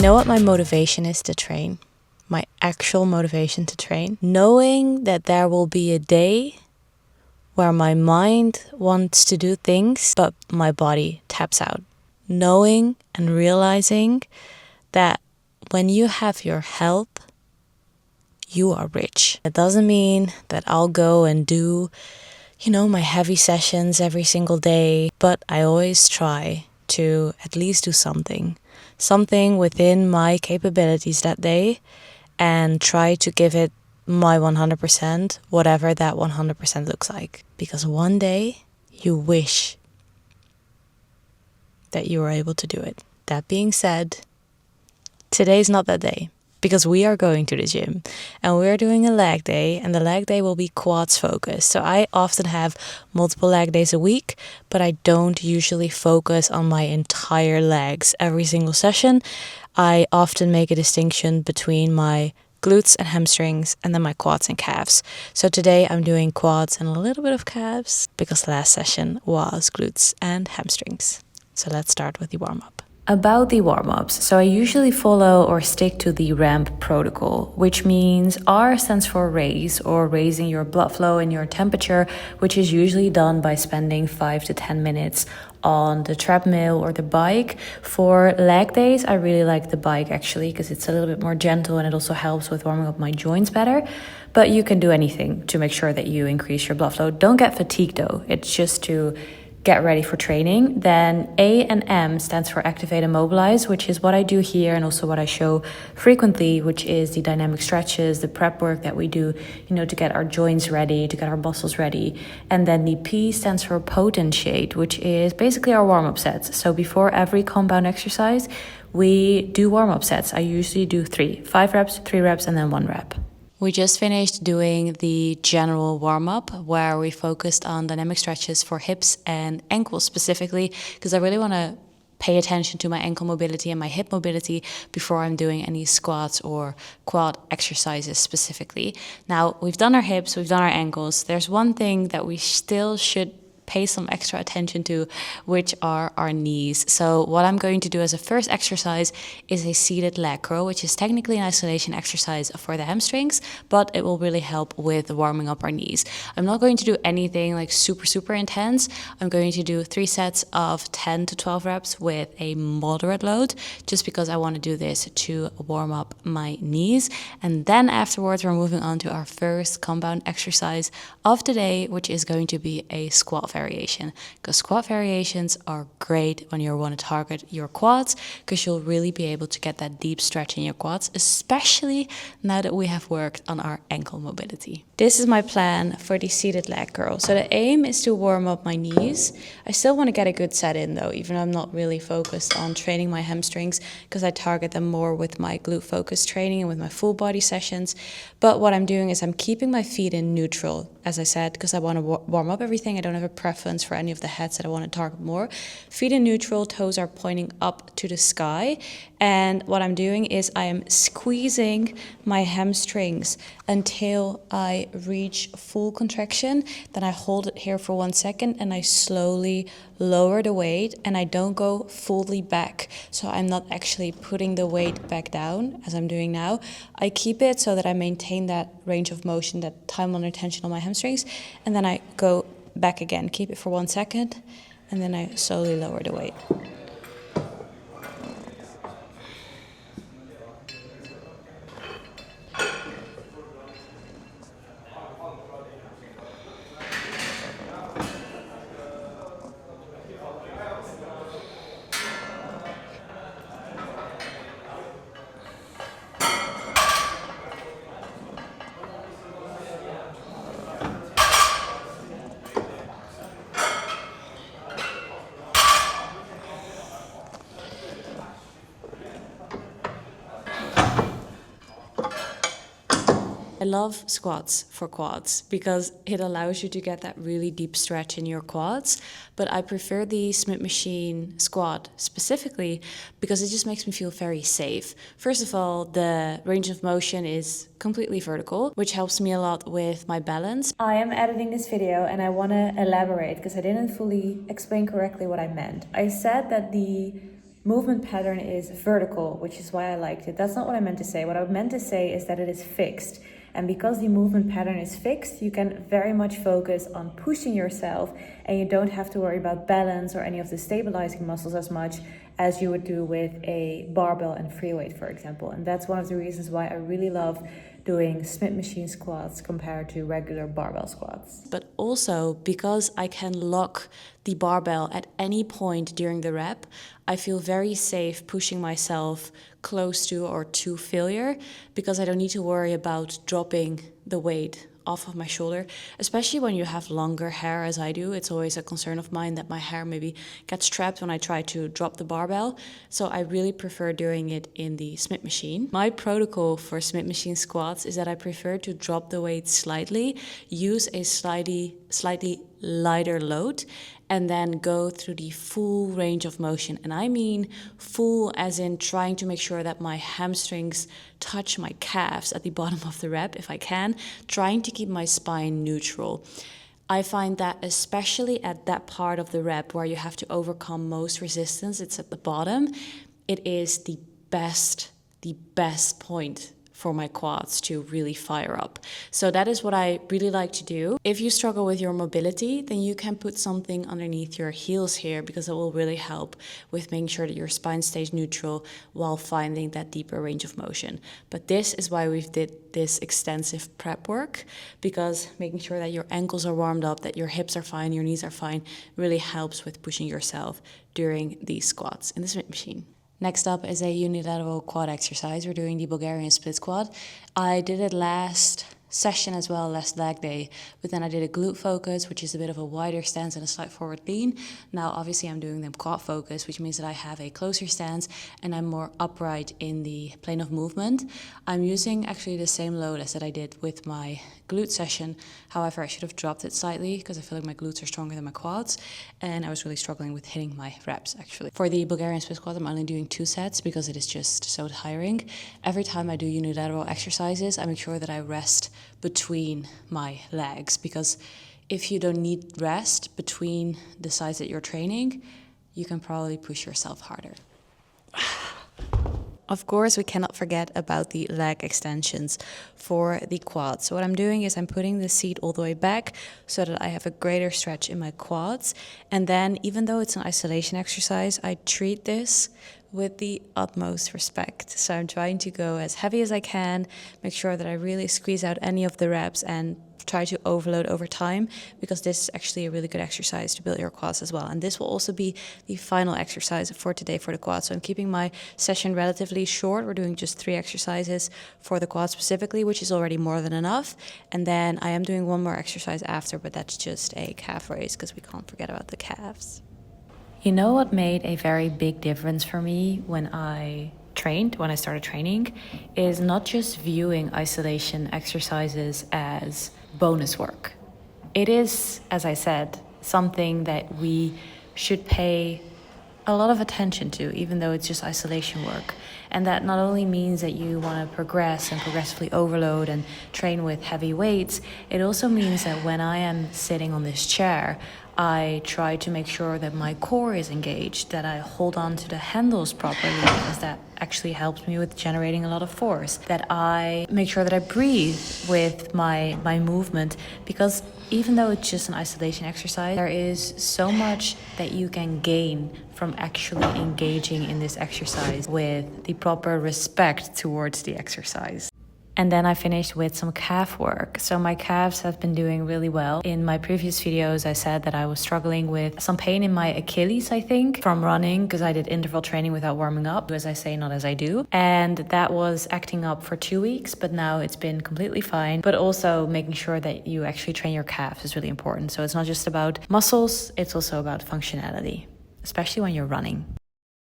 You know what my motivation is to train? My actual motivation to train? Knowing that there will be a day where my mind wants to do things, but my body taps out. Knowing and realizing that when you have your health, you are rich. It doesn't mean that I'll go and do, my heavy sessions every single day, but I always try to at least do something within my capabilities that day, and try to give it my 100%, whatever that 100% looks like. Because one day you wish that you were able to do it. That being said, today's not that day, because we are going to the gym and we're doing a leg day, and the leg day will be quads focused. So I often have multiple leg days a week, but I don't usually focus on my entire legs every single session. I often make a distinction between my glutes and hamstrings, and then my quads and calves. So today I'm doing quads and a little bit of calves, because last session was glutes and hamstrings. So let's start with the warm-up. About the warm-ups, so I usually follow or stick to the RAMP protocol, which means R stands for raise, or raising your blood flow and your temperature, which is usually done by spending 5 to 10 minutes on the treadmill or the bike. For leg days, I really like the bike actually, because it's a little bit more gentle and it also helps with warming up my joints better. But you can do anything to make sure that you increase your blood flow. Don't get fatigued though, it's just to get ready for training. Then A and M stands for activate and mobilize, which is what I do here and also what I show frequently, which is the dynamic stretches, the prep work that we do, to get our joints ready, to get our muscles ready. And then the P stands for potentiate, which is basically our warm-up sets. So before every compound exercise, we do warm-up sets. I usually do 5 reps, 3 reps, and then 1 rep. We just finished doing the general warm-up where we focused on dynamic stretches for hips and ankles specifically, because I really want to pay attention to my ankle mobility and my hip mobility before I'm doing any squats or quad exercises specifically. Now, we've done our hips, we've done our ankles. There's one thing that we still should pay some extra attention to, which are our knees. So what I'm going to do as a first exercise is a seated leg curl, which is technically an isolation exercise for the hamstrings, but it will really help with warming up our knees. I'm not going to do anything like super intense. I'm going to do 3 sets of 10 to 12 reps with a moderate load, just because I want to do this to warm up my knees. And then afterwards, we're moving on to our first compound exercise of the day, which is going to be a squat variation, because squat variations are great when you want to target your quads, because you'll really be able to get that deep stretch in your quads, especially now that we have worked on our ankle mobility. This is my plan for the seated leg curl. So the aim is to warm up my knees. I still want to get a good set in though, even though I'm not really focused on training my hamstrings, because I target them more with my glute focus training and with my full body sessions. But what I'm doing is I'm keeping my feet in neutral, as I said, because I want to warm up everything. I don't have a preference for any of the heads that I want to target more. Feet in neutral, toes are pointing up to the sky. And what I'm doing is I am squeezing my hamstrings until I reach full contraction. Then I hold it here for 1 second and I slowly lower the weight, and I don't go fully back. So I'm not actually putting the weight back down as I'm doing now. I keep it so that I maintain that range of motion, that time under tension on my hamstrings. And then I go back again, keep it for 1 second, and then I slowly lower the weight. I love squats for quads because it allows you to get that really deep stretch in your quads, but I prefer the Smith Machine squat specifically because it just makes me feel very safe. First of all, the range of motion is completely vertical, which helps me a lot with my balance. I am editing this video and I want to elaborate because I didn't fully explain correctly what I meant. I said that the movement pattern is vertical, which is why I liked it. That's not what I meant to say. What I meant to say is that it is fixed. And because the movement pattern is fixed, you can very much focus on pushing yourself, and you don't have to worry about balance or any of the stabilizing muscles as much as you would do with a barbell and free weight, for example. And that's one of the reasons why I really love doing Smith machine squats compared to regular barbell squats. But also because I can lock the barbell at any point during the rep, I feel very safe pushing myself close to or to failure, because I don't need to worry about dropping the weight off of my shoulder, especially when you have longer hair as I do. It's always a concern of mine that my hair maybe gets trapped when I try to drop the barbell. So I really prefer doing it in the Smith machine. My protocol for Smith machine squats is that I prefer to drop the weight slightly, use a slightly lighter load, and then go through the full range of motion. And I mean full as in trying to make sure that my hamstrings touch my calves at the bottom of the rep if I can, trying to keep my spine neutral. I find that especially at that part of the rep where you have to overcome most resistance, it's at the bottom, it is the best point for my quads to really fire up. So that is what I really like to do. If you struggle with your mobility, then you can put something underneath your heels here, because it will really help with making sure that your spine stays neutral while finding that deeper range of motion. But this is why we've did this extensive prep work, because making sure that your ankles are warmed up, that your hips are fine, your knees are fine, really helps with pushing yourself during these squats in the Smith machine. Next up is a unilateral quad exercise. We're doing the Bulgarian split squat. I did it last session as well, last leg day, but then I did a glute focus, which is a bit of a wider stance and a slight forward lean. Now obviously I'm doing them quad focus, which means that I have a closer stance and I'm more upright in the plane of movement. I'm using actually the same load as that I did with my glute session. However, I should have dropped it slightly because I feel like my glutes are stronger than my quads, and I was really struggling with hitting my reps actually. For the Bulgarian split squat, I'm only doing 2 sets because it is just so tiring. Every time I do unilateral exercises, I make sure that I rest between my legs, because if you don't need rest between the sides that you're training, you can probably push yourself harder. Of course, we cannot forget about the leg extensions for the quads. So what I'm doing is I'm putting the seat all the way back so that I have a greater stretch in my quads. And then, even though it's an isolation exercise, I treat this with the utmost respect. So I'm trying to go as heavy as I can, make sure that I really squeeze out any of the reps and try to overload over time, because this is actually a really good exercise to build your quads as well. And this will also be the final exercise for today for the quads. So I'm keeping my session relatively short. We're doing just 3 exercises for the quads specifically, which is already more than enough. And then I am doing one more exercise after, but that's just a calf raise, because we can't forget about the calves. You know what made a very big difference for me when I started training, is not just viewing isolation exercises as bonus work. It is, as I said, something that we should pay a lot of attention to, even though it's just isolation work. And that not only means that you want to progress and progressively overload and train with heavy weights, it also means that when I am sitting on this chair, I try to make sure that my core is engaged, that I hold on to the handles properly, because that actually helps me with generating a lot of force, that I make sure that I breathe with my movement, because even though it's just an isolation exercise, there is so much that you can gain from actually engaging in this exercise with the proper respect towards the exercise. And then I finished with some calf work. So my calves have been doing really well. In my previous videos, I said that I was struggling with some pain in my Achilles, I think, from running, because I did interval training without warming up, as I say, not as I do. And that was acting up for 2 weeks, but now it's been completely fine. But also making sure that you actually train your calves is really important. So it's not just about muscles, it's also about functionality, especially when you're running.